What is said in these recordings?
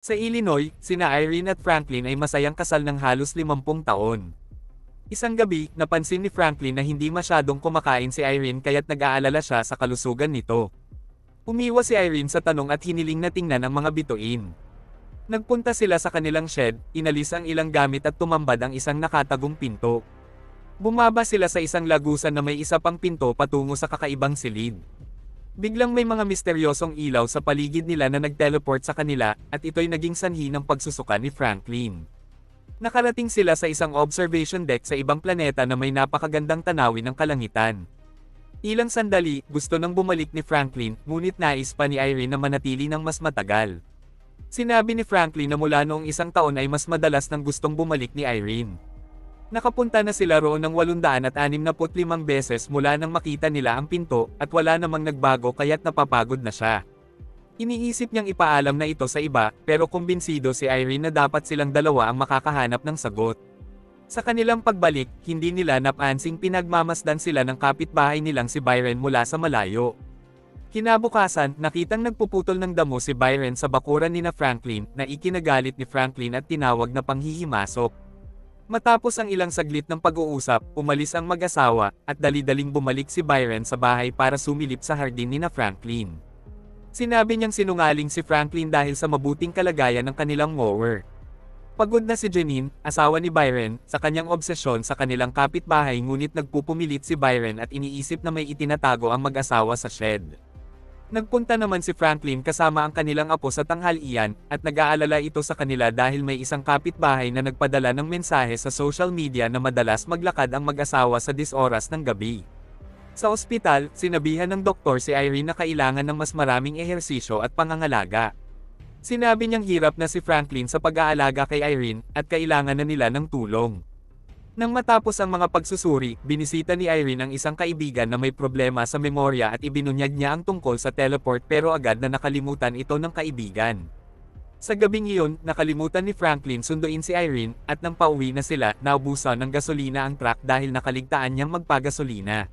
Sa Illinois, sina Irene at Franklin ay masayang kasal ng halos 50 taon. Isang gabi, napansin ni Franklin na hindi masyadong kumakain si Irene kaya't nag-aalala siya sa kalusugan nito. Umiwas si Irene sa tanong at hiniling na tingnan ang mga bituin. Nagpunta sila sa kanilang shed, inalis ang ilang gamit at tumambad ang isang nakatagong pinto. Bumaba sila sa isang lagusan na may isa pang pinto patungo sa kakaibang silid. Biglang may mga misteryosong ilaw sa paligid nila na nag-teleport sa kanila, at ito'y naging sanhi ng pagsusuka ni Franklin. Nakarating sila sa isang observation deck sa ibang planeta na may napakagandang tanawin ng kalangitan. Ilang sandali, gusto nang bumalik ni Franklin, ngunit nais pa ni Irene na manatili ng mas matagal. Sinabi ni Franklin na mula noong isang taon ay mas madalas nang gustong bumalik ni Irene. Nakapunta na sila roon ng 865 beses mula nang makita nila ang pinto, at wala namang nagbago kaya't napapagod na siya. Iniisip niyang ipaalam na ito sa iba, pero kumbinsido si Irene na dapat silang dalawa ang makakahanap ng sagot. Sa kanilang pagbalik, hindi nila napansing pinagmamasdan sila ng kapitbahay nilang si Byron mula sa malayo. Kinabukasan, nakitang nagpuputol ng damo si Byron sa bakuran ni Franklin, na ikinagalit ni Franklin at tinawag na panghihimasok. Matapos ang ilang saglit ng pag-uusap, umalis ang mag-asawa, at dali-daling bumalik si Byron sa bahay para sumilip sa hardin ni Franklin. Sinabi niyang sinungaling si Franklin dahil sa mabuting kalagayan ng kanilang mower. Pagod na si Janine, asawa ni Byron, sa kanyang obsesyon sa kanilang kapitbahay, ngunit nagpupumilit si Byron at iniisip na may itinatago ang mag-asawa sa shed. Nagpunta naman si Franklin kasama ang kanilang apo sa tanghalian, at nag-aalala ito sa kanila dahil may isang kapitbahay na nagpadala ng mensahe sa social media na madalas maglakad ang mag-asawa sa 10 oras ng gabi. Sa ospital, sinabihan ng doktor si Irene na kailangan ng mas maraming ehersisyo at pangangalaga. Sinabi niyang hirap na si Franklin sa pag-aalaga kay Irene, at kailangan na nila ng tulong. Nang matapos ang mga pagsusuri, binisita ni Irene ang isang kaibigan na may problema sa memorya at ibinunyag niya ang tungkol sa teleport, pero agad na nakalimutan ito ng kaibigan. Sa gabing iyon, nakalimutan ni Franklin sunduin si Irene, at nang pauwi na sila, naubusan ng gasolina ang truck dahil nakaligtaan niyang magpagasolina.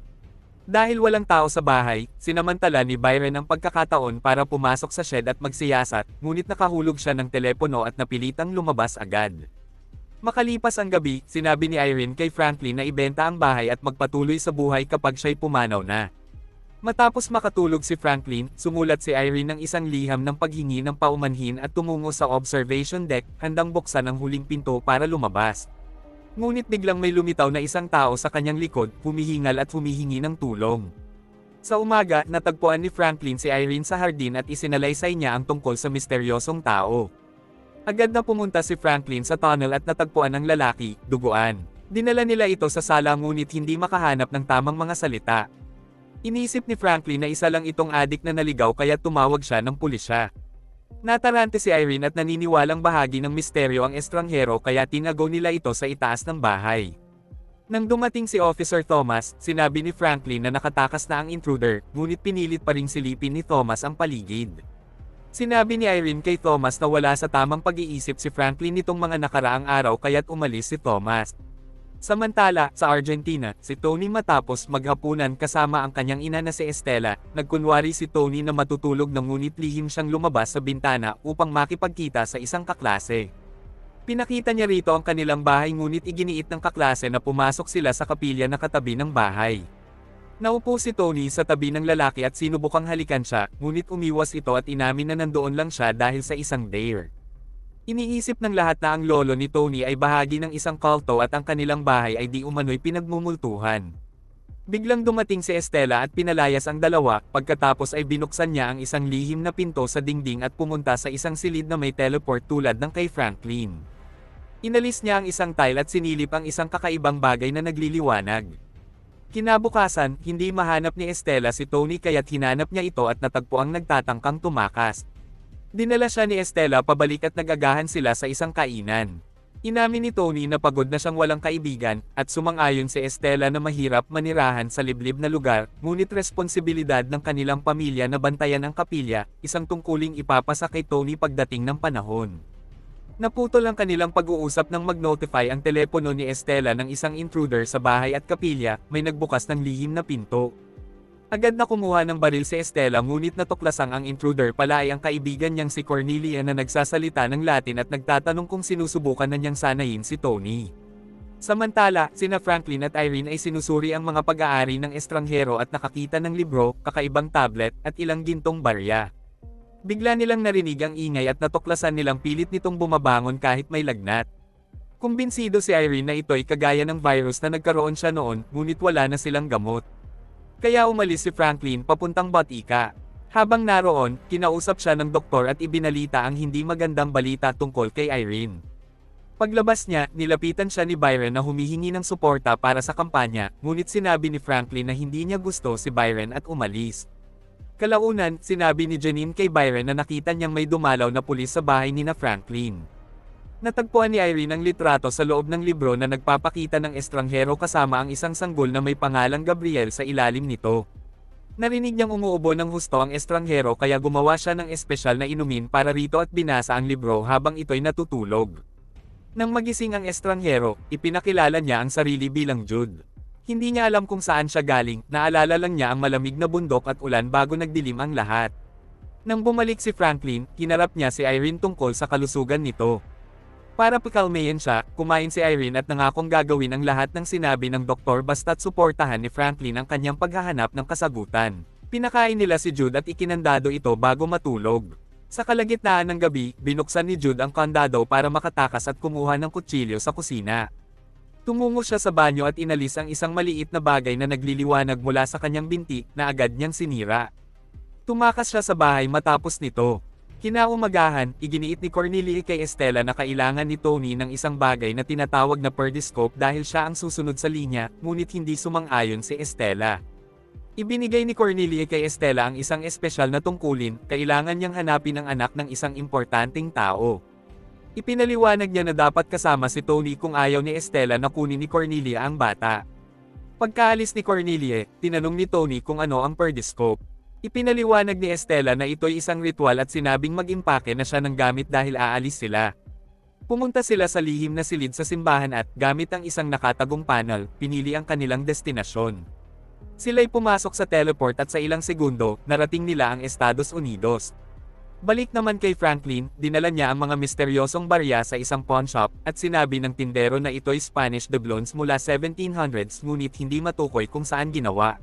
Dahil walang tao sa bahay, sinamantala ni Byron ang pagkakataon para pumasok sa shed at magsiyasat, ngunit nakahulog siya ng telepono at napilitang lumabas agad. Makalipas ang gabi, sinabi ni Irene kay Franklin na ibenta ang bahay at magpatuloy sa buhay kapag siya'y pumanaw na. Matapos makatulog si Franklin, sumulat si Irene ng isang liham ng paghingi ng paumanhin at tumungo sa observation deck, handang buksan ang huling pinto para lumabas. Ngunit biglang may lumitaw na isang tao sa kanyang likod, humihingal at humihingi ng tulong. Sa umaga, natagpuan ni Franklin si Irene sa hardin at isinalaysay niya ang tungkol sa misteryosong tao. Agad na pumunta si Franklin sa tunnel at natagpuan ang lalaki, duguan. Dinala nila ito sa sala ngunit hindi makahanap ng tamang mga salita. Iniisip ni Franklin na isa lang itong adik na naligaw kaya tumawag siya ng pulisya. Natarante si Irene at naniniwalang bahagi ng misteryo ang estranghero kaya tinago nila ito sa itaas ng bahay. Nang dumating si Officer Thomas, sinabi ni Franklin na nakatakas na ang intruder, ngunit pinilit pa ring silipin ni Thomas ang paligid. Sinabi ni Irene kay Thomas na wala sa tamang pag-iisip si Franklin nitong mga nakaraang araw kaya't umalis si Thomas. Samantala, sa Argentina, si Tony matapos maghapunan kasama ang kanyang ina na si Estela, nagkunwari si Tony na matutulog na ngunit lihim siyang lumabas sa bintana upang makipagkita sa isang kaklase. Pinakita niya rito ang kanilang bahay ngunit iginiit ng kaklase na pumasok sila sa kapilya na katabi ng bahay. Naupo si Tony sa tabi ng lalaki at sinubukang halikan siya, ngunit umiwas ito at inamin na nandoon lang siya dahil sa isang dare. Iniisip ng lahat na ang lolo ni Tony ay bahagi ng isang kulto at ang kanilang bahay ay di umano'y pinagmumultuhan. Biglang dumating si Estela at pinalayas ang dalawa, pagkatapos ay binuksan niya ang isang lihim na pinto sa dingding at pumunta sa isang silid na may teleport tulad ng kay Franklin. Inalis niya ang isang tile at sinilip ang isang kakaibang bagay na nagliliwanag. Kinabukasan, hindi mahanap ni Estela si Tony kaya't hinanap niya ito at natagpo ang nagtatangkang tumakas. Dinala siya ni Estela pabalik at nagagahan sila sa isang kainan. Inamin ni Tony na pagod na siyang walang kaibigan, at sumang-ayon si Estela na mahirap manirahan sa liblib na lugar, ngunit responsibilidad ng kanilang pamilya na bantayan ang kapilya, isang tungkuling ipapasa kay Tony pagdating ng panahon. Naputol ang kanilang pag-uusap nang mag-notify ang telepono ni Estela ng isang intruder sa bahay at kapilya, may nagbukas ng lihim na pinto. Agad na kumuha ng baril si Estela ngunit natuklasang ang intruder pala ay ang kaibigan niyang si Cornelia na nagsasalita ng Latin at nagtatanong kung sinusubukan na niyang sanayin si Tony. Samantala, sina Franklin at Irene ay sinusuri ang mga pag-aari ng estranghero at nakakita ng libro, kakaibang tablet, at ilang gintong barya. Bigla nilang narinig ang ingay at natuklasan nilang pilit nitong bumabangon kahit may lagnat. Kumbinsido si Irene na ito'y kagaya ng virus na nagkaroon siya noon, ngunit wala na silang gamot. Kaya umalis si Franklin papuntang Batika. Habang naroon, kinausap siya ng doktor at ibinalita ang hindi magandang balita tungkol kay Irene. Paglabas niya, nilapitan siya ni Byron na humihingi ng suporta para sa kampanya, ngunit sinabi ni Franklin na hindi niya gusto si Byron at umalis. Kalaunan, sinabi ni Janine kay Byron na nakita niyang may dumalaw na pulis sa bahay ni na Franklin. Natagpuan ni Irene ang litrato sa loob ng libro na nagpapakita ng estranghero kasama ang isang sanggol na may pangalang Gabriel sa ilalim nito. Narinig niyang umuubo ng husto ang estranghero kaya gumawa siya ng espesyal na inumin para rito at binasa ang libro habang ito'y natutulog. Nang magising ang estranghero, ipinakilala niya ang sarili bilang Jude. Hindi niya alam kung saan siya galing, naalala lang niya ang malamig na bundok at ulan bago nagdilim ang lahat. Nang bumalik si Franklin, hinarap niya si Irene tungkol sa kalusugan nito. Para pakalmayin siya, kumain si Irene at nangakong gagawin ang lahat ng sinabi ng doktor basta't suportahan ni Franklin ang kanyang paghahanap ng kasagutan. Pinakain nila si Jude at ikinandado ito bago matulog. Sa kalagitnaan ng gabi, binuksan ni Jude ang kandado para makatakas at kumuha ng kutsilyo sa kusina. Tumungo siya sa banyo at inalis ang isang maliit na bagay na nagliliwanag mula sa kanyang binti na agad niyang sinira. Tumakas siya sa bahay matapos nito. Kinaumagahan, iginiit ni Cornelia kay Estela na kailangan ni Tony ng isang bagay na tinatawag na periscope dahil siya ang susunod sa linya, ngunit hindi sumang-ayon si Estela. Ibinigay ni Cornelia kay Estela ang isang espesyal na tungkulin, kailangan niyang hanapin ang anak ng isang importanteng tao. Ipinaliwanag niya na dapat kasama si Tony kung ayaw ni Estela na kunin ni Cornelia ang bata. Pagkaalis ni Cornelia, tinanong ni Tony kung ano ang periscope. Ipinaliwanag ni Estela na ito'y isang ritual at sinabing mag-impake na siya ng gamit dahil aalis sila. Pumunta sila sa lihim na silid sa simbahan at, gamit ang isang nakatagong panel, pinili ang kanilang destinasyon. Sila'y pumasok sa teleport at sa ilang segundo, narating nila ang Estados Unidos. Balik naman kay Franklin, dinala niya ang mga misteryosong barya sa isang pawn shop, at sinabi ng tindero na ito'y Spanish doubloons mula 1700s ngunit hindi matukoy kung saan ginawa.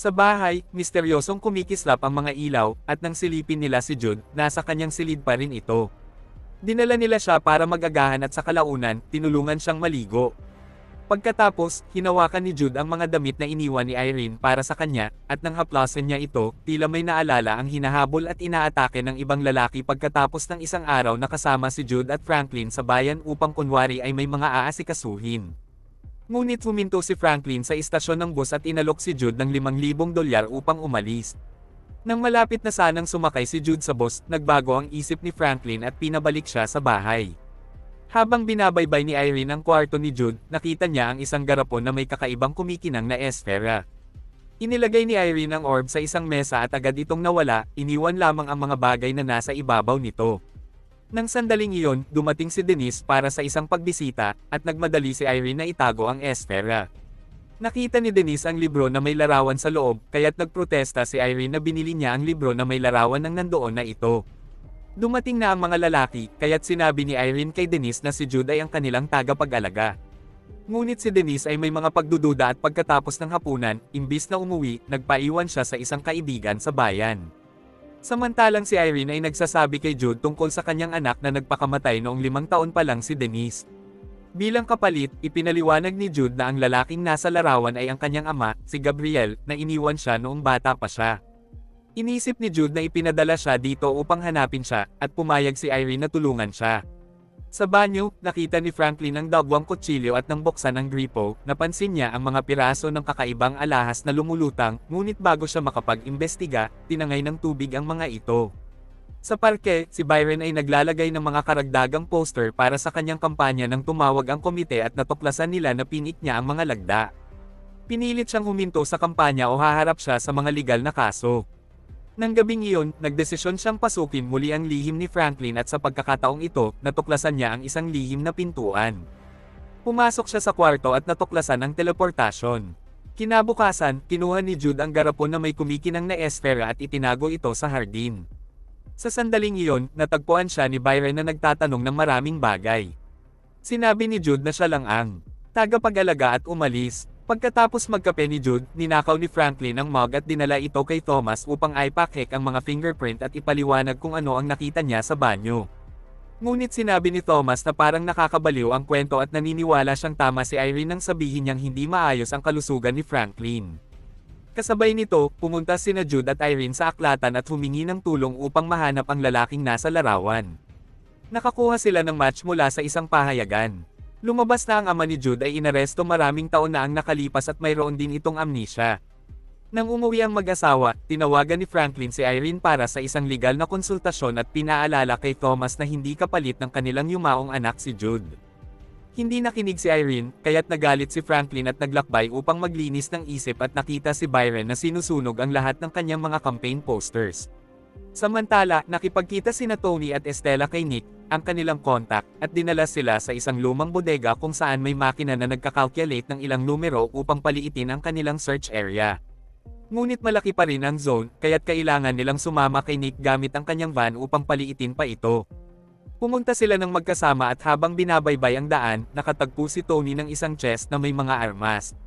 Sa bahay, misteryosong kumikislap ang mga ilaw, at nang silipin nila si Jude, nasa kanyang silid pa rin ito. Dinala nila siya para mag-agahan at sa kalaunan, tinulungan siyang maligo. Pagkatapos, hinawakan ni Jude ang mga damit na iniwan ni Irene para sa kanya, at nang haplasan niya ito, tila may naalala ang hinahabol at inaatake ng ibang lalaki pagkatapos ng isang araw na kasama si Jude at Franklin sa bayan upang kunwari ay may mga aasikasuhin. Ngunit huminto si Franklin sa istasyon ng bus at inalok si Jude ng $5,000 upang umalis. Nang malapit na sanang sumakay si Jude sa bus, nagbago ang isip ni Franklin at pinabalik siya sa bahay. Habang binabaybay ni Irene ang kwarto ni Jude, nakita niya ang isang garapon na may kakaibang kumikinang na esfera. Inilagay ni Irene ang orb sa isang mesa at agad itong nawala, iniwan lamang ang mga bagay na nasa ibabaw nito. Nang sandaling iyon, dumating si Denise para sa isang pagbisita, at nagmadali si Irene na itago ang esfera. Nakita ni Denise ang libro na may larawan sa loob, kaya't nagprotesta si Irene na binili niya ang libro na may larawan ng nandoon na ito. Dumating na ang mga lalaki, kaya't sinabi ni Irene kay Denise na si Jude ay ang kanilang tagapag-alaga. Ngunit si Denise ay may mga pagdududa at pagkatapos ng hapunan, imbis na umuwi, nagpaiwan siya sa isang kaibigan sa bayan. Samantalang si Irene ay nagsasabi kay Jude tungkol sa kanyang anak na nagpakamatay noong 5 taon pa lang si Denise. Bilang kapalit, ipinaliwanag ni Jude na ang lalaking nasa larawan ay ang kanyang ama, si Gabriel, na iniwan siya noong bata pa siya. Inisip ni Jude na ipinadala siya dito upang hanapin siya, at pumayag si Irene na tulungan siya. Sa banyo, nakita ni Franklin ang dagwang kutsilyo at nang buksan ang gripo, napansin niya ang mga piraso ng kakaibang alahas na lumulutang, ngunit bago siya makapag-imbestiga, tinangay ng tubig ang mga ito. Sa parke, si Byron ay naglalagay ng mga karagdagang poster para sa kanyang kampanya nang tumawag ang komite at natuklasan nila na pinik niya ang mga lagda. Pinilit siyang huminto sa kampanya o haharap siya sa mga legal na kaso. Nang gabing iyon, nagdesisyon siyang pasukin muli ang lihim ni Franklin at sa pagkakataong ito, natuklasan niya ang isang lihim na pintuan. Pumasok siya sa kwarto at natuklasan ang teleportasyon. Kinabukasan, kinuha ni Jude ang garapon na may kumikinang na esfera at itinago ito sa hardin. Sa sandaling iyon, natagpuan siya ni Byron na nagtatanong ng maraming bagay. Sinabi ni Jude na siya lang ang tagapag-alaga at umalis. Pagkatapos magkape ni Jude, ninakaw ni Franklin ang mug at dinala ito kay Thomas upang ipacheck ang mga fingerprint at ipaliwanag kung ano ang nakita niya sa banyo. Ngunit sinabi ni Thomas na parang nakakabaliw ang kwento at naniniwala siyang tama si Irene nang sabihin niyang hindi maayos ang kalusugan ni Franklin. Kasabay nito, pumunta sina Jude at Irene sa aklatan at humingi ng tulong upang mahanap ang lalaking nasa larawan. Nakakuha sila ng match mula sa isang pahayagan. Lumabas na ang ama ni Jude ay inaresto maraming taon na ang nakalipas at mayroon din itong amnesia. Nang umuwi ang mag-asawa, tinawagan ni Franklin si Irene para sa isang legal na konsultasyon at pinaalala kay Thomas na hindi kapalit ng kanilang yumaong anak si Jude. Hindi nakinig si Irene, kaya't nagalit si Franklin at naglakbay upang maglinis ng isip at nakita si Byron na sinusunog ang lahat ng kanyang mga campaign posters. Samantala, nakipagkita sina Tony at Estella kay Nick, ang kanilang contact, at dinala sila sa isang lumang bodega kung saan may makina na nagkakalculate ng ilang numero upang paliitin ang kanilang search area. Ngunit malaki pa rin ang zone, kaya't kailangan nilang sumama kay Nick gamit ang kanyang van upang paliitin pa ito. Pumunta sila ng magkasama at habang binabaybay ang daan, nakatagpo si Tony ng isang chest na may mga armas.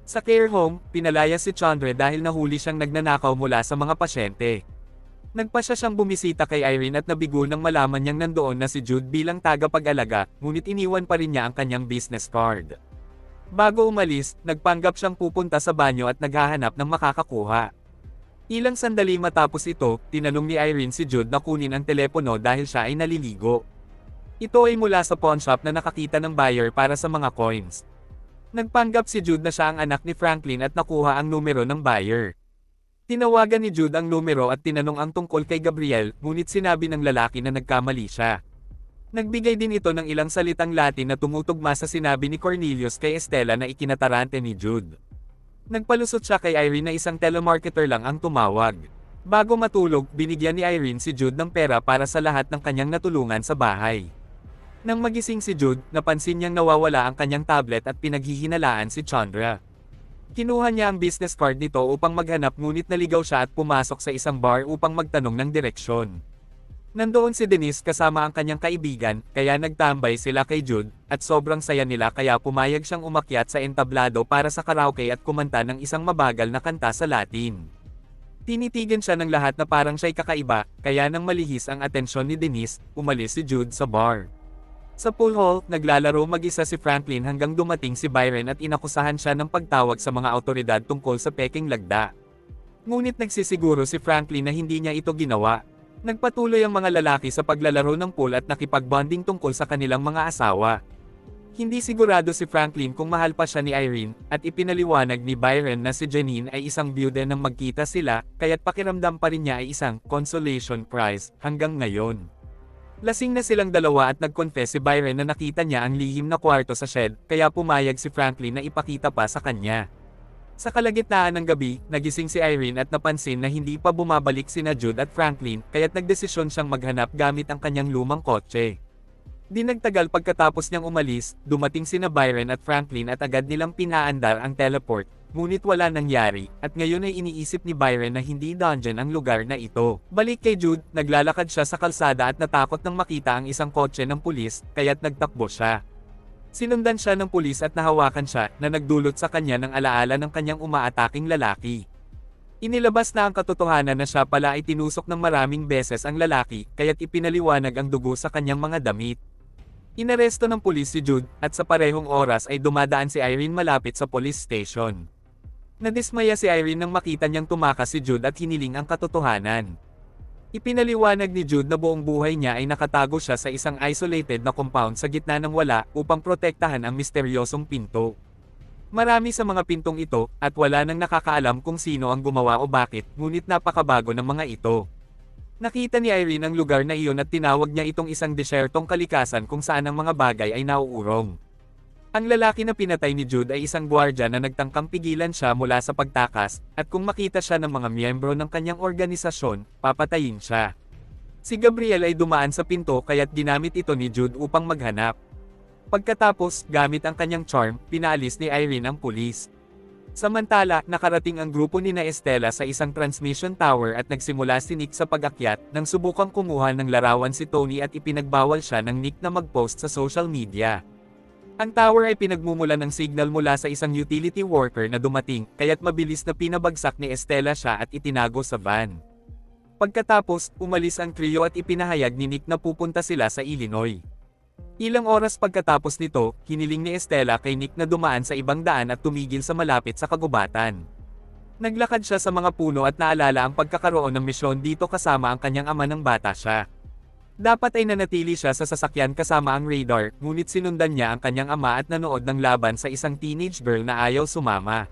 Sa care home, pinalaya si Chandra dahil nahuli siyang nagnanakaw mula sa mga pasyente. Nagpasya siyang bumisita kay Irene at nabigo nang malaman niyang nandoon na si Jude bilang tagapag-alaga, ngunit iniwan pa rin niya ang kanyang business card. Bago umalis, nagpanggap siyang pupunta sa banyo at naghahanap ng makakakuha. Ilang sandali matapos ito, tinanong ni Irene si Jude na kunin ang telepono dahil siya ay naliligo. Ito ay mula sa pawn shop na nakakita ng buyer para sa mga coins. Nagpanggap si Jude na siya ang anak ni Franklin at nakuha ang numero ng buyer. Tinawagan ni Jude ang numero at tinanong ang tungkol kay Gabriel, ngunit sinabi ng lalaki na nagkamali siya. Nagbigay din ito ng ilang salitang Latin na tumutugma sa sinabi ni Cornelius kay Estella na ikinatarante ni Jude. Nagpalusot siya kay Irene na isang telemarketer lang ang tumawag. Bago matulog, binigyan ni Irene si Jude ng pera para sa lahat ng kanyang natulungan sa bahay. Nang magising si Jude, napansin niyang nawawala ang kanyang tablet at pinaghihinalaan si Chandra. Kinuha niya ang business card nito upang maghanap ngunit naligaw siya at pumasok sa isang bar upang magtanong ng direksyon. Nandoon si Denise kasama ang kanyang kaibigan, kaya nagtambay sila kay Jude, at sobrang saya nila kaya pumayag siyang umakyat sa entablado para sa karaoke at kumanta ng isang mabagal na kanta sa Latin. Tinitigan siya ng lahat na parang siya'y kakaiba, kaya nang malihis ang atensyon ni Denise, umalis si Jude sa bar. Sa pool hall, naglalaro mag-isa si Franklin hanggang dumating si Byron at inakusahan siya ng pagtawag sa mga awtoridad tungkol sa peking lagda. Ngunit nagsisiguro si Franklin na hindi niya ito ginawa. Nagpatuloy ang mga lalaki sa paglalaro ng pool at nakipag-bonding tungkol sa kanilang mga asawa. Hindi sigurado si Franklin kung mahal pa siya ni Irene, at ipinaliwanag ni Byron na si Janine ay isang byuda nang magkita sila, kaya't pakiramdam pa rin niya ay isang consolation prize hanggang ngayon. Lasing na silang dalawa at nag-confess si Byron na nakita niya ang lihim na kwarto sa shed, kaya pumayag si Franklin na ipakita pa sa kanya. Sa kalagitnaan ng gabi, nagising si Irene at napansin na hindi pa bumabalik sina Jude at Franklin, kaya't nagdesisyon siyang maghanap gamit ang kanyang lumang kotse. Di nagtagal pagkatapos niyang umalis, dumating sina Byron at Franklin at agad nilang pinaandar ang teleport, ngunit wala nangyari, at ngayon ay iniisip ni Byron na hindi dungeon ang lugar na ito. Balik kay Jude, naglalakad siya sa kalsada at natakot nang makita ang isang kotse ng pulis, kaya't nagtakbo siya. Sinundan siya ng pulis at nahawakan siya na nagdulot sa kanya ng alaala ng kanyang umaataking lalaki. Inilabas na ang katotohanan na siya pala ay tinusok ng maraming beses ang lalaki, kaya't ipinaliwanag ang dugo sa kanyang mga damit. Inaresto ng pulis si Jude, at sa parehong oras ay dumadaan si Irene malapit sa police station. Nadismaya si Irene nang makita niyang tumakas si Jude at hiniling ang katotohanan. Ipinaliwanag ni Jude na buong buhay niya ay nakatago siya sa isang isolated na compound sa gitna ng wala upang protektahan ang misteryosong pinto. Marami sa mga pintong ito, at wala nang nakakaalam kung sino ang gumawa o bakit, ngunit napakabago ng mga ito. Nakita ni Irene ang lugar na iyon at tinawag niya itong isang desyertong kalikasan kung saan ang mga bagay ay nauurong. Ang lalaki na pinatay ni Jude ay isang gwardiya na nagtangkang pigilan siya mula sa pagtakas, at kung makita siya ng mga miyembro ng kanyang organisasyon, papatayin siya. Si Gabriel ay dumaan sa pinto kaya't ginamit ito ni Jude upang maghanap. Pagkatapos, gamit ang kanyang charm, pinaalis ni Irene ang pulis. Samantala, nakarating ang grupo ni Estela sa isang transmission tower at nagsimula si Nick sa pag-akyat nang subukang kumuha ng larawan si Tony at ipinagbawal siya ng Nick na mag-post sa social media. Ang tower ay pinagmumulan ng signal mula sa isang utility worker na dumating, kaya't mabilis na pinabagsak ni Estela siya at itinago sa van. Pagkatapos, umalis ang trio at ipinahayag ni Nick na pupunta sila sa Illinois. Ilang oras pagkatapos nito, hiniling ni Estela kay Nick na dumaan sa ibang daan at tumigil sa malapit sa kagubatan. Naglakad siya sa mga puno at naalala ang pagkakaroon ng misyon dito kasama ang kanyang ama nang bata siya. Dapat ay nanatili siya sa sasakyan kasama ang radar, ngunit sinundan niya ang kanyang ama at nanood ng laban sa isang teenage girl na ayaw sumama.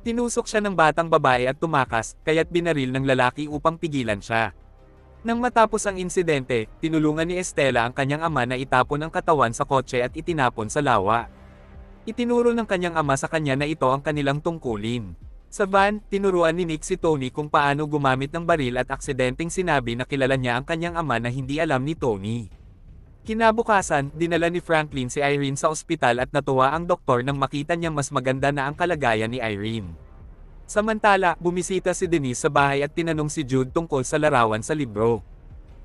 Tinusok siya ng batang babae at tumakas, kaya't binaril ng lalaki upang pigilan siya. Nang matapos ang insidente, tinulungan ni Estela ang kanyang ama na itapon ang katawan sa kotse at itinapon sa lawa. Itinuro ng kanyang ama sa kanya na ito ang kanilang tungkulin. Sa van, tinuruan ni Nick si Tony kung paano gumamit ng baril at aksidenteng sinabi na kilala niya ang kanyang ama na hindi alam ni Tony. Kinabukasan, dinala ni Franklin si Irene sa ospital at natuwa ang doktor nang makita niyang mas maganda na ang kalagayan ni Irene. Samantala, bumisita si Denise sa bahay at tinanong si Jude tungkol sa larawan sa libro.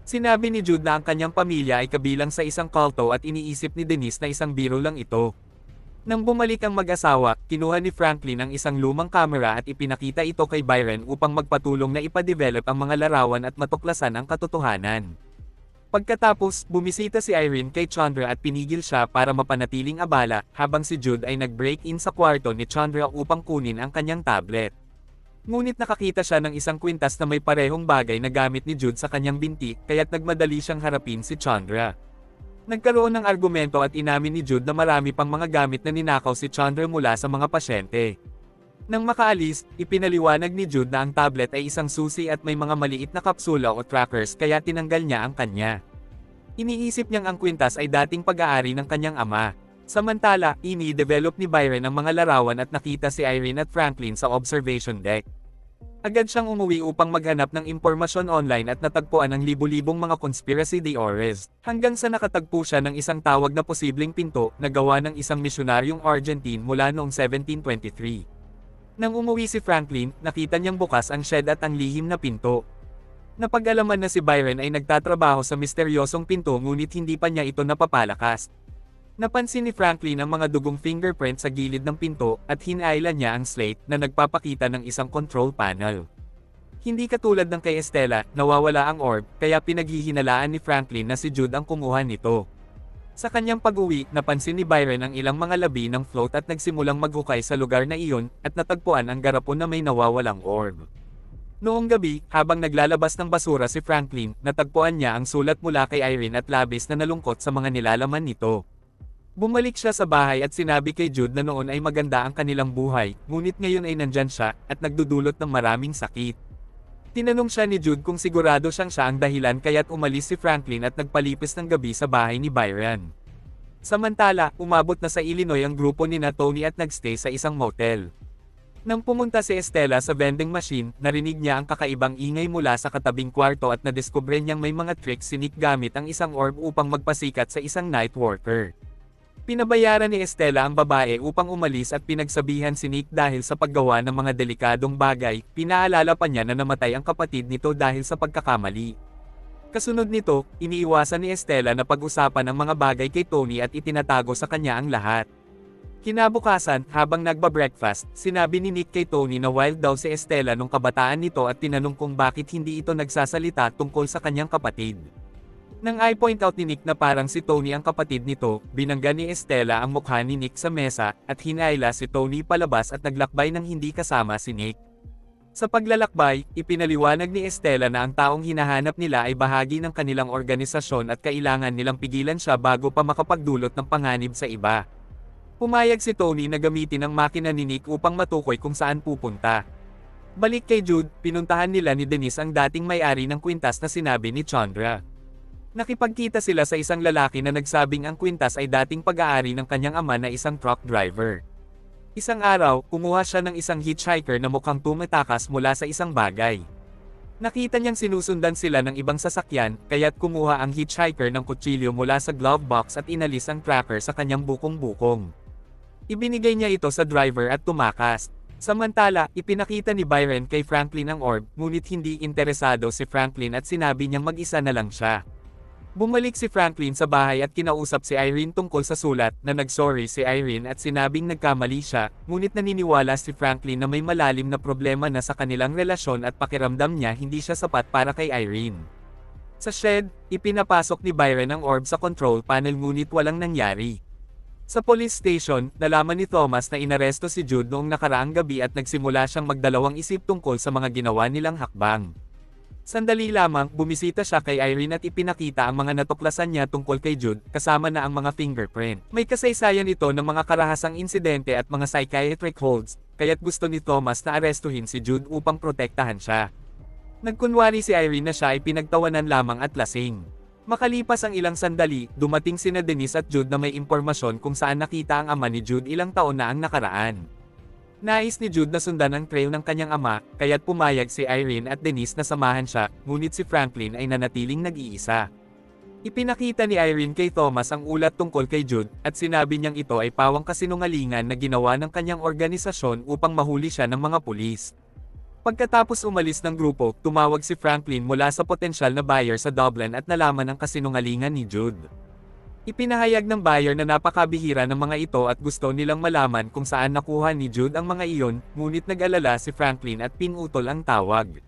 Sinabi ni Jude na ang kanyang pamilya ay kabilang sa isang kulto at iniisip ni Denise na isang biro lang ito. Nang bumalik ang mag-asawa, kinuha ni Franklin ang isang lumang kamera at ipinakita ito kay Byron upang magpatulong na ipadevelop ang mga larawan at matuklasan ang katotohanan. Pagkatapos, bumisita si Irene kay Chandra at pinigil siya para mapanatiling abala, habang si Jude ay nag-break-in sa kwarto ni Chandra upang kunin ang kanyang tablet. Ngunit nakakita siya ng isang kwintas na may parehong bagay na gamit ni Jude sa kanyang binti, kaya't nagmadali siyang harapin si Chandra. Nagkaroon ng argumento at inamin ni Jude na marami pang mga gamit na ninakaw si Chandra mula sa mga pasyente. Nang makaalis, ipinaliwanag ni Jude na ang tablet ay isang susi at may mga maliit na kapsula o trackers kaya tinanggal niya ang kanya. Iniisip niyang ang kwintas ay dating pag-aari ng kanyang ama. Samantala, ini-develop ni Byron ang mga larawan at nakita si Irene at Franklin sa observation deck. Agad siyang umuwi upang maghanap ng impormasyon online at natagpuan ang libu-libong mga conspiracy theories, hanggang sa nakatagpo siya ng isang tawag na posibleng pinto na gawa ng isang misyonaryong Argentine mula noong 1723. Nang umuwi si Franklin, nakita niyang bukas ang shed at ang lihim na pinto. Napag-alaman na si Byron ay nagtatrabaho sa misteryosong pinto ngunit hindi pa niya ito napapalakas. Napansin ni Franklin ang mga dugong fingerprint sa gilid ng pinto at hinailan niya ang slate na nagpapakita ng isang control panel. Hindi katulad ng kay Estela, nawawala ang orb, kaya pinaghihinalaan ni Franklin na si Jude ang kumuha nito. Sa kanyang pag-uwi, napansin ni Byron ang ilang mga labi ng float at nagsimulang maghukay sa lugar na iyon, at natagpuan ang garapon na may nawawalang orb. Noong gabi, habang naglalabas ng basura si Franklin, natagpuan niya ang sulat mula kay Irene at labis na nalungkot sa mga nilalaman nito. Bumalik siya sa bahay at sinabi kay Jude na noon ay maganda ang kanilang buhay, ngunit ngayon ay nandyan siya, at nagdudulot ng maraming sakit. Tinanong siya ni Jude kung sigurado siya ang dahilan kaya't umalis si Franklin at nagpalipis ng gabi sa bahay ni Byron. Samantala, umabot na sa Illinois ang grupo ni Tony at nagstay sa isang motel. Nang pumunta si Estela sa vending machine, narinig niya ang kakaibang ingay mula sa katabing kwarto at nadiskubre niyang may mga tricks si Nick gamit ang isang orb upang magpasikat sa isang night worker. Pinabayaran ni Estela ang babae upang umalis at pinagsabihan si Nick dahil sa paggawa ng mga delikadong bagay, pinaalala pa niya na namatay ang kapatid nito dahil sa pagkakamali. Kasunod nito, iniiwasan ni Estela na pag-usapan ang mga bagay kay Tony at itinatago sa kanya ang lahat. Kinabukasan, habang nagba-breakfast, sinabi ni Nick kay Tony na wild daw si Estela nung kabataan nito at tinanong kung bakit hindi ito nagsasalita tungkol sa kanyang kapatid. Nang i-point out ni Nick na parang si Tony ang kapatid nito, binangga ni Estela ang mukha ni Nick sa mesa, at hinayla si Tony palabas at naglakbay ng hindi kasama si Nick. Sa paglalakbay, ipinaliwanag ni Estela na ang taong hinahanap nila ay bahagi ng kanilang organisasyon at kailangan nilang pigilan siya bago pa makapagdulot ng panganib sa iba. Pumayag si Tony na gamitin ang makina ni Nick upang matukoy kung saan pupunta. Balik kay Jude, pinuntahan nila ni Denise ang dating may-ari ng kwintas na sinabi ni Chandra. Nakipagkita sila sa isang lalaki na nagsabing ang kwintas ay dating pag-aari ng kanyang ama na isang truck driver. Isang araw, kumuha siya ng isang hitchhiker na mukhang tumatakas mula sa isang bagay. Nakita niyang sinusundan sila ng ibang sasakyan, kaya't kumuha ang hitchhiker ng kutsilyo mula sa glove box at inalis ang tracker sa kanyang bukong-bukong. Ibinigay niya ito sa driver at tumakas. Samantala, ipinakita ni Byron kay Franklin ang orb, ngunit hindi interesado si Franklin at sinabi niyang mag-isa na lang siya. Bumalik si Franklin sa bahay at kinausap si Irene tungkol sa sulat, na nagsorry si Irene at sinabing nagkamali siya, ngunit naniniwala si Franklin na may malalim na problema na sa kanilang relasyon at pakiramdam niya hindi siya sapat para kay Irene. Sa shed, ipinapasok ni Byron ang orb sa control panel ngunit walang nangyari. Sa police station, nalaman ni Thomas na inaresto si Jude noong nakaraang gabi at nagsimula siyang magdalawang isip tungkol sa mga ginawa nilang hakbang. Sandali lamang, bumisita siya kay Irene at ipinakita ang mga natuklasan niya tungkol kay Jude, kasama na ang mga fingerprint. May kasaysayan ito ng mga karahasang insidente at mga psychiatric holds, kaya't gusto ni Thomas na arestuhin si Jude upang protektahan siya. Nagkunwari si Irene na siya ay pinagtawanan lamang at lasing. Makalipas ang ilang sandali, dumating sina Denise at Jude na may impormasyon kung saan nakita ang ama ni Jude ilang taon na ang nakaraan. Nais ni Jude na sundan ang trail ng kanyang ama, kaya't pumayag si Irene at Denise na samahan siya, ngunit si Franklin ay nanatiling nag-iisa. Ipinakita ni Irene kay Thomas ang ulat tungkol kay Jude, at sinabi niyang ito ay pawang kasinungalingan na ginawa ng kanyang organisasyon upang mahuli siya ng mga pulis. Pagkatapos umalis ng grupo, tumawag si Franklin mula sa potensyal na buyer sa Dublin at nalaman ang kasinungalingan ni Jude. Ipinahayag ng buyer na napakabihira ng mga ito at gusto nilang malaman kung saan nakuha ni Jude ang mga iyon, ngunit nag-alala si Franklin at pinutol ang tawag.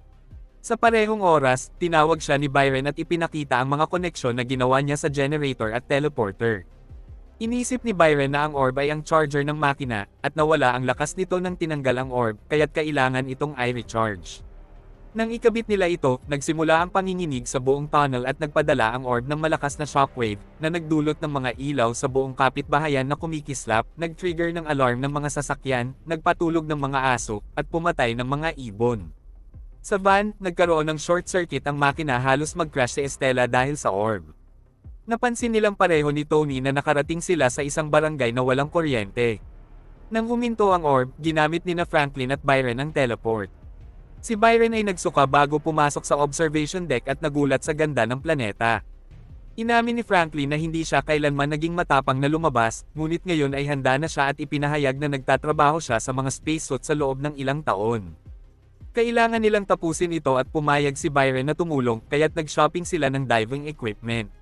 Sa parehong oras, tinawag siya ni Byron at ipinakita ang mga koneksyon na ginawa niya sa generator at teleporter. Inisip ni Byron na ang orb ay ang charger ng makina, at nawala ang lakas nito nang tinanggal ang orb, kaya't kailangan itong i-recharge. Nang ikabit nila ito, nagsimula ang panginginig sa buong tunnel at nagpadala ang orb ng malakas na shockwave, na nagdulot ng mga ilaw sa buong kapitbahayan na kumikislap, nag-trigger ng alarm ng mga sasakyan, nagpatulog ng mga aso, at pumatay ng mga ibon. Sa van, nagkaroon ng short circuit ang makina, halos mag-crash si Estela dahil sa orb. Napansin nilang pareho ni Tony na nakarating sila sa isang barangay na walang kuryente. Nang huminto ang orb, ginamit nina Franklin at Byron ang teleport. Si Byron ay nagsuka bago pumasok sa observation deck at nagulat sa ganda ng planeta. Inamin ni Franklin na hindi siya kailanman naging matapang na lumabas, ngunit ngayon ay handa na siya at ipinahayag na nagtatrabaho siya sa mga spacesuit sa loob ng ilang taon. Kailangan nilang tapusin ito at pumayag si Byron na tumulong, kaya't nag-shopping sila ng diving equipment.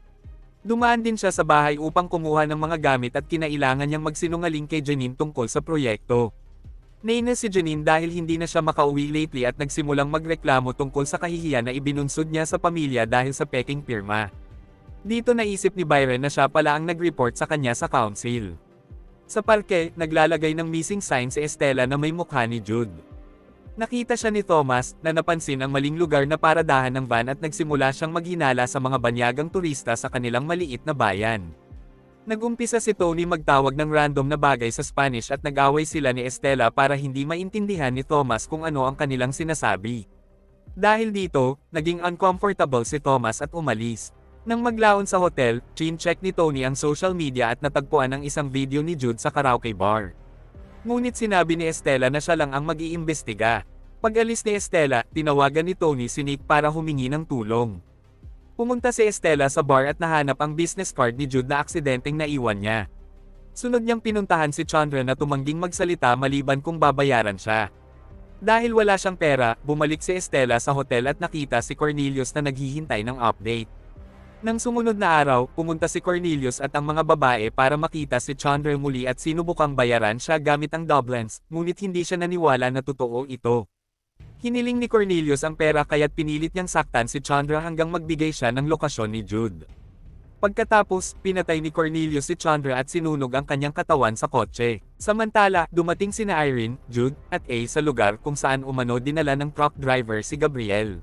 Dumaan din siya sa bahay upang kumuha ng mga gamit at kinailangan niyang magsinungaling kay Janine tungkol sa proyekto. Nainis si Janine dahil hindi na siya makauwi lately at nagsimulang magreklamo tungkol sa kahihiyan na ibinunsod niya sa pamilya dahil sa peking pirma. Dito naisip ni Byron na siya pala ang nag-report sa kanya sa council. Sa parke, naglalagay ng missing sign si Estela na may mukha ni Jude. Nakita siya ni Thomas, na napansin ang maling lugar na paradahan ng van at nagsimula siyang maghinala sa mga banyagang turista sa kanilang maliit na bayan. Nagumpisa si Tony magtawag ng random na bagay sa Spanish at nag-away sila ni Estela para hindi maintindihan ni Thomas kung ano ang kanilang sinasabi. Dahil dito, naging uncomfortable si Thomas at umalis. Nang maglaon sa hotel, chin-check ni Tony ang social media at natagpuan ang isang video ni Jude sa karaoke bar. Ngunit sinabi ni Estela na siya lang ang mag-iimbestiga. Pag-alis ni Estela, tinawagan ni Tony si Nick para humingi ng tulong. Pumunta si Estela sa bar at nahanap ang business card ni Jude na aksidenteng naiwan niya. Sunod niyang pinuntahan si Chandra na tumangging magsalita maliban kung babayaran siya. Dahil wala siyang pera, bumalik si Estela sa hotel at nakita si Cornelius na naghihintay ng update. Nang sumunod na araw, pumunta si Cornelius at ang mga babae para makita si Chandra muli at sinubukang bayaran siya gamit ang Dublins, ngunit hindi siya naniwala na totoo ito. Hiniling ni Cornelius ang pera kaya't pinilit niyang saktan si Chandra hanggang magbigay siya ng lokasyon ni Jude. Pagkatapos, pinatay ni Cornelius si Chandra at sinunog ang kanyang katawan sa kotse. Samantala, dumating sina Irene, Jude, at A sa lugar kung saan umano dinala ng truck driver si Gabriel.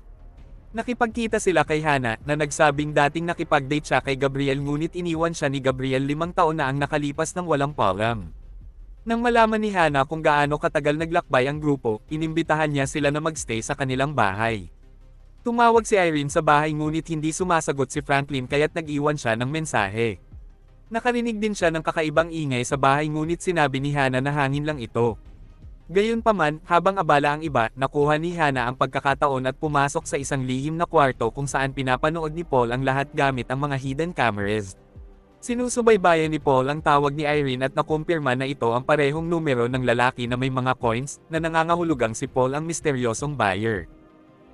Nakipagkita sila kay Hannah na nagsabing dating nakipag-date siya kay Gabriel ngunit iniwan siya ni Gabriel 5 taon na ang nakalipas ng walang palam. Nang malaman ni Hannah kung gaano katagal naglakbay ang grupo, inimbitahan niya sila na magstay sa kanilang bahay. Tumawag si Irene sa bahay ngunit hindi sumasagot si Franklin kaya't nag-iwan siya ng mensahe. Nakarinig din siya ng kakaibang ingay sa bahay ngunit sinabi ni Hannah na hangin lang ito. Gayunpaman, habang abala ang iba, nakuha ni Hannah ang pagkakataon at pumasok sa isang lihim na kwarto kung saan pinapanood ni Paul ang lahat gamit ang mga hidden cameras. Sinusubaybayan ni Paul ang tawag ni Irene at nakumpirma na ito ang parehong numero ng lalaki na may mga coins na nangangahulugang si Paul ang misteryosong buyer.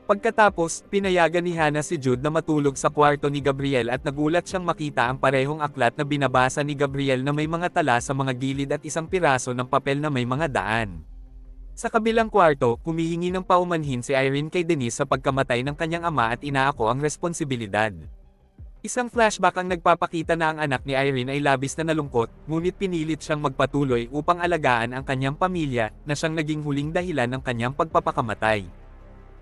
Pagkatapos, pinayagan ni Hannah si Jude na matulog sa kwarto ni Gabriel at nagulat siyang makita ang parehong aklat na binabasa ni Gabriel na may mga tala sa mga gilid at isang piraso ng papel na may mga daan. Sa kabilang kwarto, humihingi ng paumanhin si Irene kay Denise sa pagkamatay ng kanyang ama at inaako ang responsibilidad. Isang flashback ang nagpapakita na ang anak ni Irene ay labis na nalungkot, ngunit pinilit siyang magpatuloy upang alagaan ang kanyang pamilya, na siyang naging huling dahilan ng kanyang pagpapakamatay.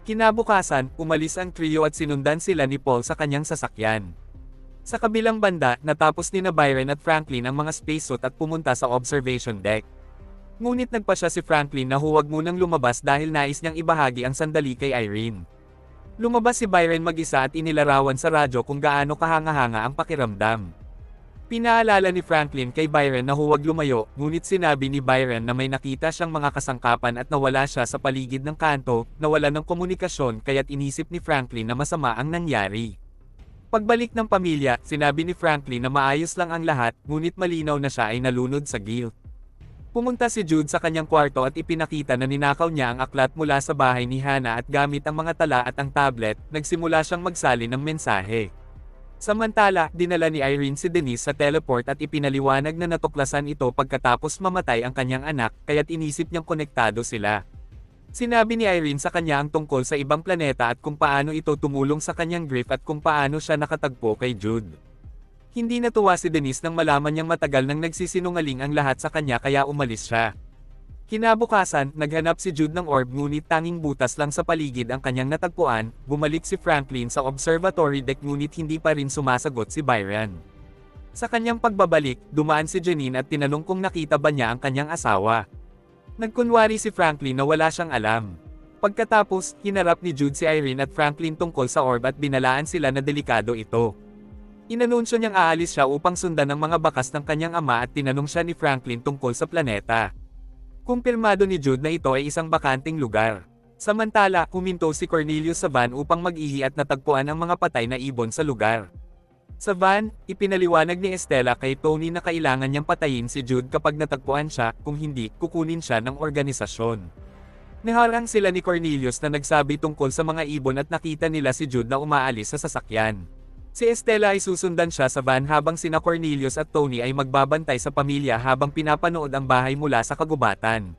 Kinabukasan, umalis ang trio at sinundan sila ni Paul sa kanyang sasakyan. Sa kabilang banda, natapos ni Byron at Franklin ang mga spacesuit at pumunta sa observation deck. Ngunit nagpasya si Franklin na huwag munang lumabas dahil nais niyang ibahagi ang sandali kay Irene. Lumabas si Byron mag-isa at inilarawan sa radyo kung gaano kahanga-hanga ang pakiramdam. Pinaalala ni Franklin kay Byron na huwag lumayo, ngunit sinabi ni Byron na may nakita siyang mga kasangkapan at nawala siya sa paligid ng kanto, nawala ng komunikasyon kaya't inisip ni Franklin na masama ang nangyari. Pagbalik ng pamilya, sinabi ni Franklin na maayos lang ang lahat, ngunit malinaw na siya ay nalunod sa guilt. Pumunta si Jude sa kanyang kwarto at ipinakita na ninakaw niya ang aklat mula sa bahay ni Hannah at gamit ang mga tala at ang tablet, nagsimula siyang magsalin ng mensahe. Samantala, dinala ni Irene si Denise sa teleport at ipinaliwanag na natuklasan ito pagkatapos mamatay ang kanyang anak, kaya't inisip niyang konektado sila. Sinabi ni Irene sa kanya ang tungkol sa ibang planeta at kung paano ito tumulong sa kanyang grief at kung paano siya nakatagpo kay Jude. Hindi natuwa si Denise nang malaman niyang matagal nang nagsisinungaling ang lahat sa kanya kaya umalis siya. Kinabukasan, naghanap si Jude ng orb ngunit tanging butas lang sa paligid ang kanyang natagpuan, bumalik si Franklin sa observatory deck ngunit hindi pa rin sumasagot si Byron. Sa kanyang pagbabalik, dumaan si Janine at tinanong kung nakita ba niya ang kanyang asawa. Nagkunwari si Franklin na wala siyang alam. Pagkatapos, hinarap ni Jude si Irene at Franklin tungkol sa orb at binalaan sila na delikado ito. Inanunsyo niyang aalis siya upang sundan ang mga bakas ng kanyang ama at tinanong siya ni Franklin tungkol sa planeta. Kumpirmado ni Jude na ito ay isang bakanting lugar. Samantala, huminto si Cornelius sa van upang mag-ihi at natagpuan ang mga patay na ibon sa lugar. Sa van, ipinaliwanag ni Estella kay Tony na kailangan niyang patayin si Jude kapag natagpuan siya, kung hindi, kukunin siya ng organisasyon. Naharang sila ni Cornelius na nagsabi tungkol sa mga ibon at nakita nila si Jude na umaalis sa sasakyan. Si Estella ay susundan siya sa van habang sina Cornelius at Tony ay magbabantay sa pamilya habang pinapanood ang bahay mula sa kagubatan.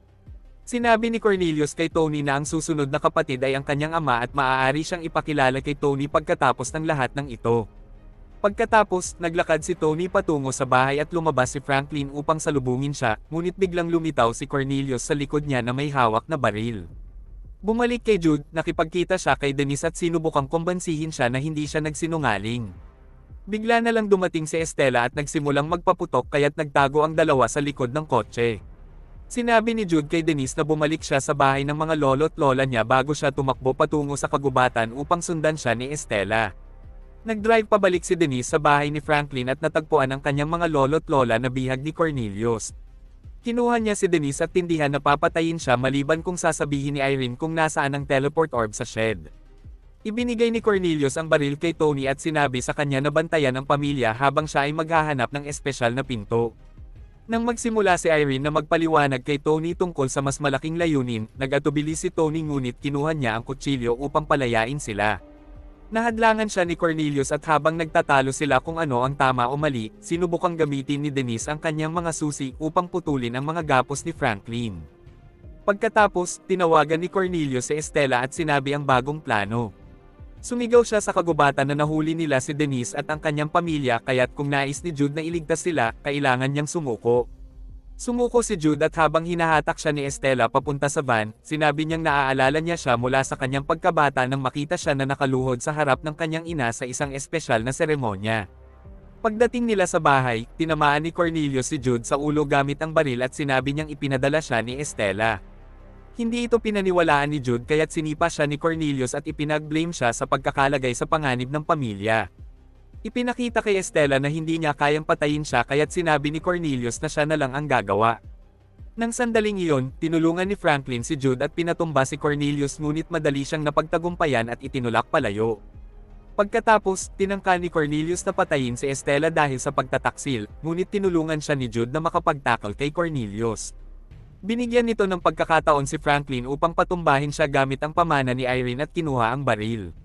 Sinabi ni Cornelius kay Tony na ang susunod na kapatid ay ang kanyang ama at maaari siyang ipakilala kay Tony pagkatapos ng lahat ng ito. Pagkatapos, naglakad si Tony patungo sa bahay at lumabas si Franklin upang salubungin siya, ngunit biglang lumitaw si Cornelius sa likod niya na may hawak na baril. Bumalik kay Jude, nakipagkita siya kay Denise at sinubukang kumbansihin siya na hindi siya nagsinungaling. Bigla na lang dumating si Estella at nagsimulang magpaputok kaya't nagtago ang dalawa sa likod ng kotse. Sinabi ni Jude kay Denise na bumalik siya sa bahay ng mga lolo't lola niya bago siya tumakbo patungo sa kagubatan upang sundan siya ni Estella. Nag-drive pabalik si Denise sa bahay ni Franklin at natagpuan ang kanyang mga lolo't lola na bihag ni Cornelius. Kinuha niya si Denise at tindihan na papatayin siya maliban kung sasabihin ni Irene kung nasaan ang teleport orb sa shed. Ibinigay ni Cornelius ang baril kay Tony at sinabi sa kanya na bantayan ang pamilya habang siya ay maghahanap ng espesyal na pinto. Nang magsimula si Irene na magpaliwanag kay Tony tungkol sa mas malaking layunin, nag-atubili si Tony ngunit kinuha niya ang kutsilyo upang palayain sila. Nahadlangan siya ni Cornelius at habang nagtatalo sila kung ano ang tama o mali, sinubukang gamitin ni Denise ang kanyang mga susi upang putulin ang mga gapos ni Franklin. Pagkatapos, tinawagan ni Cornelius si Estella at sinabi ang bagong plano. Sumigaw siya sa kagubatan na nahuli nila si Denise at ang kanyang pamilya kaya't kung nais ni Jude na iligtas sila, kailangan niyang sumuko. Sumuko si Jude at habang hinahatak siya ni Estella papunta sa van, sinabi niyang naaalala niya siya mula sa kanyang pagkabata nang makita siya na nakaluhod sa harap ng kanyang ina sa isang espesyal na seremonya. Pagdating nila sa bahay, tinamaan ni Cornelius si Jude sa ulo gamit ang baril at sinabi niyang ipinadala siya ni Estella. Hindi ito pinaniwalaan ni Jude kaya't sinipa siya ni Cornelius at ipinag-blame siya sa pagkakalagay sa panganib ng pamilya. Ipinakita kay Estella na hindi niya kayang patayin siya kaya't sinabi ni Cornelius na siya na lang ang gagawa. Nang sandaling iyon, tinulungan ni Franklin si Jude at pinatumba si Cornelius ngunit madali siyang napagtagumpayan at itinulak palayo. Pagkatapos, tinangka ni Cornelius na patayin si Estela dahil sa pagtataksil, ngunit tinulungan siya ni Jude na makapagtakal kay Cornelius. Binigyan nito ng pagkakataon si Franklin upang patumbahin siya gamit ang pamana ni Irene at kinuha ang baril.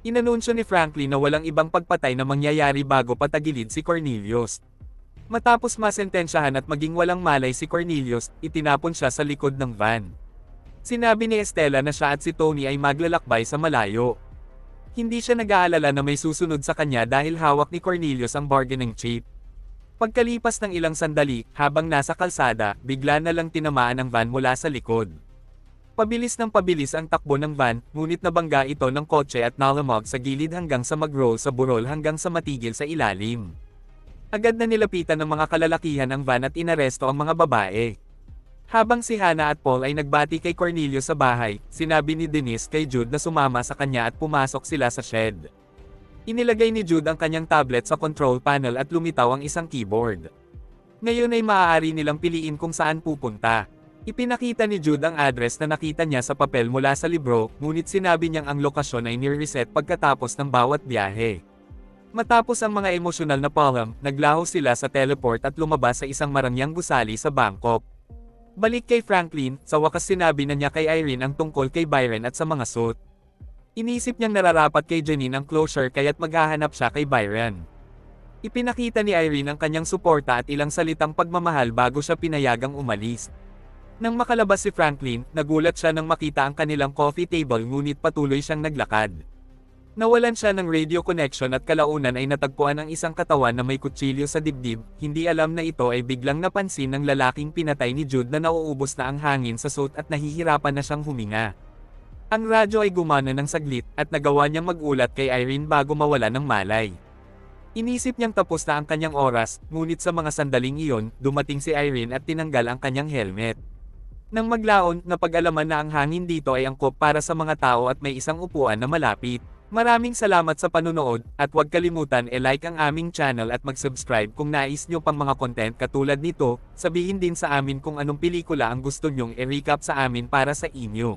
Inanunsyo ni Franklin na walang ibang pagpatay na mangyayari bago patagilid si Cornelius. Matapos masentensyahan at maging walang malay si Cornelius, itinapon siya sa likod ng van. Sinabi ni Estela na siya at si Tony ay maglalakbay sa malayo. Hindi siya nag-aalala na may susunod sa kanya dahil hawak ni Cornelius ang bargaining chip. Pagkalipas ng ilang sandali, habang nasa kalsada, bigla na lang tinamaan ang van mula sa likod. Pabilis ang takbo ng van, ngunit nabangga ito ng kotse at nalamog sa gilid hanggang sa mag-roll sa burol hanggang sa matigil sa ilalim. Agad na nilapitan ng mga kalalakihan ang van at inaresto ang mga babae. Habang si Hannah at Paul ay nagbati kay Cornelius sa bahay, sinabi ni Denise kay Jude na sumama sa kanya at pumasok sila sa shed. Inilagay ni Jude ang kanyang tablet sa control panel at lumitaw ang isang keyboard. Ngayon ay maaari nilang piliin kung saan pupunta. Ipinakita ni Jude ang address na nakita niya sa papel mula sa libro, ngunit sinabi niyang ang lokasyon ay ni-reset pagkatapos ng bawat biyahe. Matapos ang mga emosyonal na poem, naglaho sila sa teleport at lumabas sa isang marangyang gusali sa Bangkok. Balik kay Franklin, sa wakas sinabi na niya kay Irene ang tungkol kay Byron at sa mga suit. Inisip niyang nararapat kay Janine ang closure kaya't maghahanap siya kay Byron. Ipinakita ni Irene ang kanyang suporta at ilang salitang pagmamahal bago siya pinayagang umalis. Nang makalabas si Franklin, nagulat siya nang makita ang kanilang coffee table ngunit patuloy siyang naglakad. Nawalan siya ng radio connection at kalaunan ay natagpuan ang isang katawan na may kutsilyo sa dibdib, hindi alam na ito ay biglang napansin ng lalaking pinatay ni Jude na nauubos na ang hangin sa suit at nahihirapan na siyang huminga. Ang radyo ay gumana ng saglit at nagawa niyang magulat kay Irene bago mawala ng malay. Inisip niyang tapos na ang kanyang oras, ngunit sa mga sandaling iyon, dumating si Irene at tinanggal ang kanyang helmet. Nang maglaon, napag-alaman na ang hangin dito ay angkop para sa mga tao at may isang upuan na malapit. Maraming salamat sa panunood, at huwag kalimutan i-like ang aming channel at mag-subscribe kung nais nyo pang mga content katulad nito. Sabihin din sa amin kung anong pelikula ang gusto nyong i-recap sa amin para sa inyo.